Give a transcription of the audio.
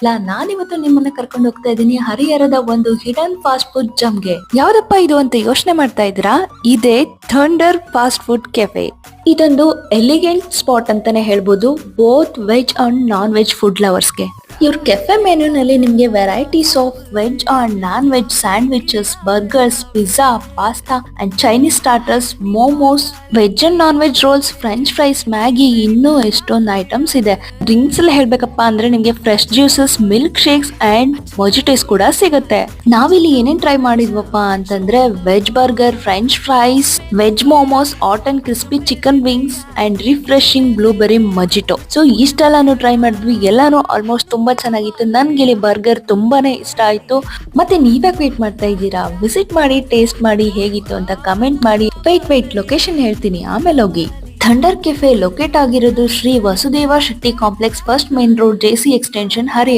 ನಾನಿವತ್ತು ನಿಮ್ಮನ್ನ ಕರ್ಕೊಂಡು ಹೋಗ್ತಾ ಇದ್ದೀನಿ ಹರಿಹರದ ಒಂದು ಹಿಡನ್ ಫಾಸ್ಟ್ ಫುಡ್ ಜಮ್ಗೆ. ಯಾವ್ದಪ್ಪ ಇದು ಅಂತ ಯೋಚನೆ ಮಾಡ್ತಾ ಇದ್ದೀರಾ? ಇದೇ ಥಂಡರ್ ಫಾಸ್ಟ್ ಫುಡ್ ಕೆಫೆ. ಇದೊಂದು ಎಲಿಗೆಂಟ್ ಸ್ಪಾಟ್ ಅಂತಾನೆ ಹೇಳ್ಬೋದು, both veg and non veg food ಲವರ್ಸ್ಗೆ. ಇವ್ರ ಕೆಫೆ ಮೆನ್ಯೂನಲ್ಲಿ ನಿಮ್ಗೆ varieties of veg and non veg sandwiches, burgers, pizza, pasta and Chinese starters, momos, veg and non veg rolls, French fries, Maggi, ಇನ್ನೂ ಎಷ್ಟೊಂದು items ಇದೆ. Drinks ಎಲ್ಲ ಹೇಳ್ಬೇಕಪ್ಪ ಅಂದ್ರೆ ನಿಮ್ಗೆ fresh juices, milk shakes and mojitos ಕೂಡ ಸಿಗುತ್ತೆ. ನಾವಿಲ್ಲಿ ಏನೇನ್ ಟ್ರೈ ಮಾಡಿದ್ವಪ್ಪ ಅಂತಂದ್ರೆ veg burger, French fries, veg momos, hot and crispy chicken wings and refreshing blueberry mojito. So ಇಷ್ಟೆಲ್ಲಾನು ಟ್ರೈ ಮಾಡಿದ್ವಿ. ಎಲ್ಲಾನು ಆಲ್ಮೋಸ್ಟ್ ತುಂಬಾ ಚೆನ್ನಾಗಿತ್ತು. ನನ್ಗೆ ಇಲ್ಲಿ ಬರ್ಗರ್ ತುಂಬಾನೇ ಇಷ್ಟ ಆಯ್ತು. ಮತ್ತೆ ನೀವ್ಯಾಕೆ ವೇಟ್ ಮಾಡ್ತಾ ಇದ್ದೀರಾ? ವಿಸಿಟ್ ಮಾಡಿ, ಟೇಸ್ಟ್ ಮಾಡಿ, ಹೇಗಿತ್ತು ಅಂತ ಕಮೆಂಟ್ ಮಾಡಿ. ವೇಟ್ ಲೊಕೇಶನ್ ಹೇಳ್ತೀನಿ, ಆಮೇಲೆ ಹೋಗಿ. ಥಂಡರ್ ಕೆಫೆ ಲೊಕೇಟ್ ಆಗಿರೋದು Shri Vasudeva Shetty complex, first main road, JC extension, Harihara.